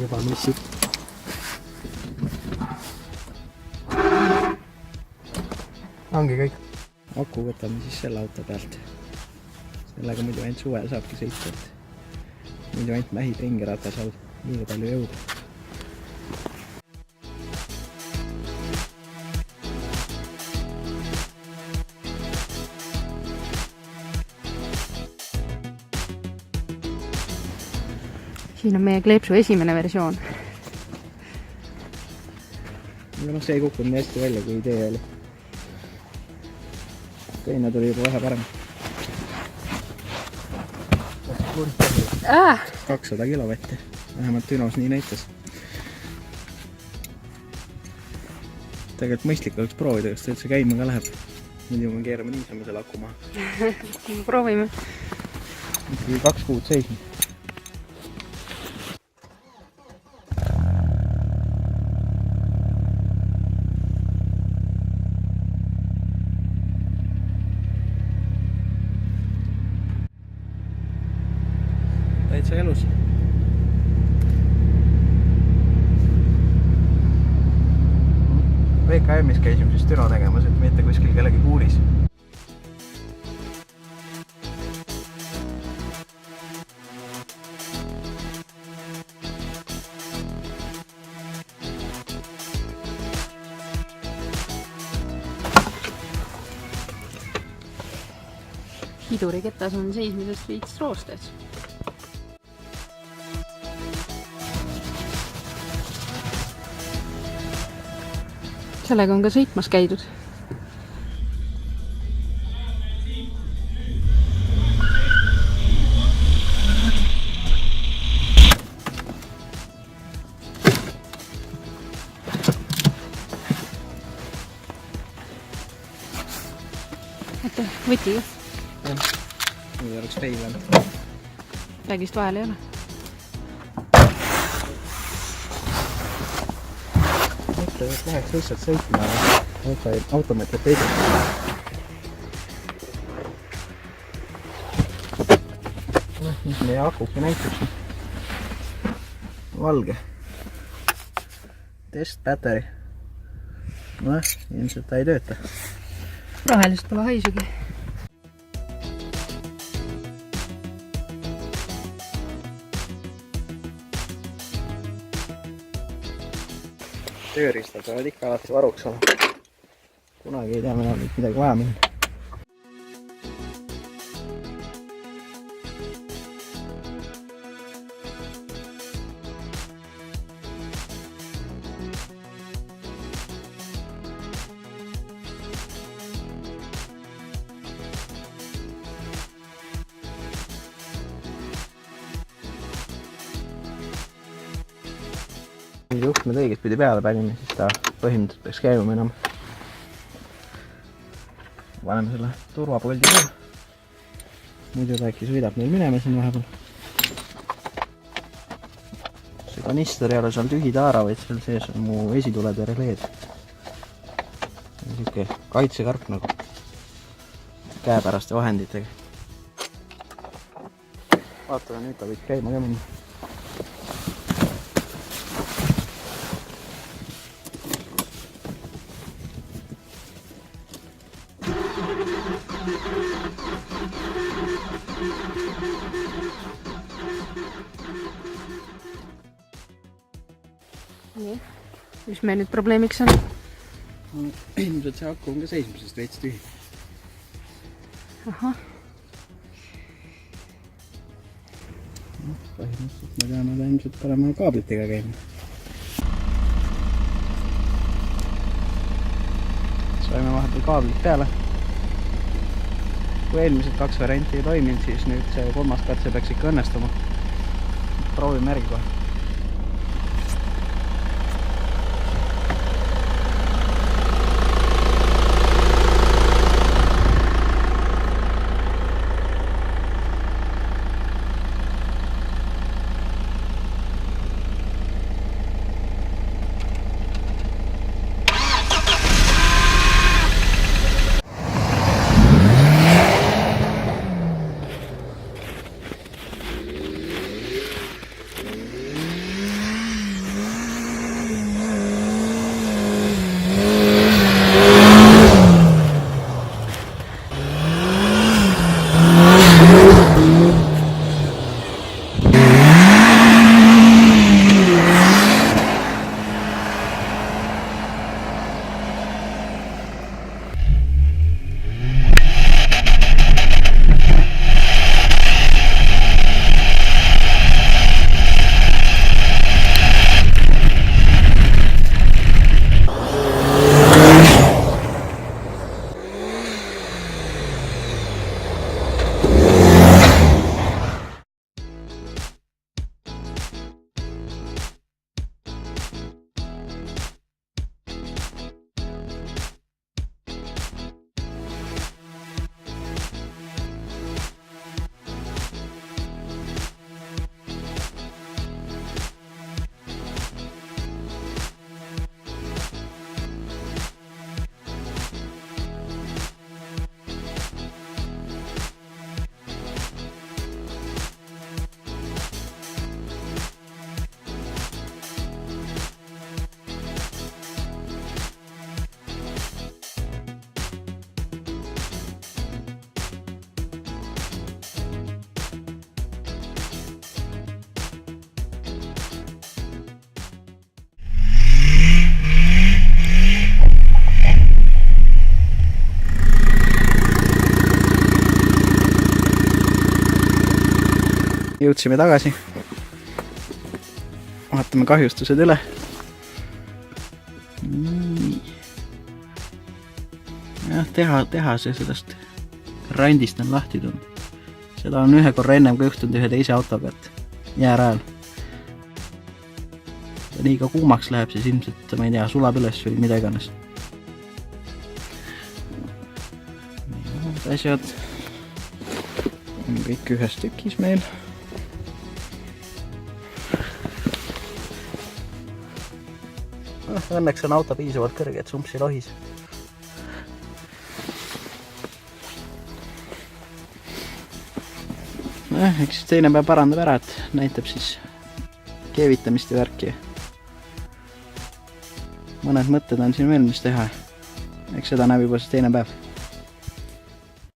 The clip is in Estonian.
ebamissid. Ongi kõik. Aku võtame siis selle auto pealt. Sellega muidu ainult suvel saabki sõita, et muidu ainult mähid ringi ratas all, liiga palju jõuda. Siin on meie kleepsu esimene versioon. Ja see ei kukkunud nii hästi välja, kui idee oli. Teine tuli juba vähe parem. 200 kilovatti. Vähemalt Dünos nii näitas. Tegelikult mõistlik oleks proovida, kas ta üldse käima ka läheb. Muidu me keerame niisama selle aku maha. Proovime. 2 kuud seisnud. Täitsa elus. VKM-is käisime siis Düno tegemas, et mitte kuskil kellegi kuuris. Hiduriketas on seismisest viits roostes. Sellega on ka sõitmas käidud. Äkki võtiga? Nüüd oleks peilanud. Räägist vahel ei ole. Läheks lihtsalt sõitma automeetrit teisest. Mis meie akuki näiteks. Valge. Test battery. Ilmselt ta ei tööta. Rohelist pole haisugi. Tööriistad peavad ikka alati varuks olema. Kunagi ei tea, meil on midagi vaja minna. Kui juhtmed õigest pidi peale panime, siis ta põhimõtteliselt peaks käima enam. Paneme selle turvapoldi ka. Muidu ta äkki sõidab meil minema siin vahepeal. See kanister ei ole seal tühi taara, vaid seal sees on mu esitulede releed. Niisugune kaitsekarp nagu käepäraste vahenditega. Vaatame, nüüd ta võiks käima ka minna. Nii, mis meil nüüd probleemiks on? Ilmselt see aku on ka seismisest veits tühi. Ahah. Põhimõtteliselt me peame ilmselt parema kaablitega käima. Saime vahepeal kaablit peale. Kui eelmised 2 varianti ei toiminud, siis nüüd see 3. katse peaks ikka õnnestuma. Proovime järgi kohe. Jõudsime tagasi. Vaatame kahjustused üle. Nii. Jah, tehase sellest randist on lahti tulnud. Seda on ühe korra ennem ka juhtunud ühe teise auto pealt jäärajal. Ja nii ka kuumaks läheb, siis ilmselt, ma ei tea, sulab üles või mida iganes. Need asjad on kõik ühes tükis meil. Õnneks on auto piisavalt kõrge, et sumps ei lohis. Eks teine päev parandab ära, et näitab siis keevitamist ja värki. Mõned mõtted on siin veel, mis teha. Eks seda näeb juba siis teine päev.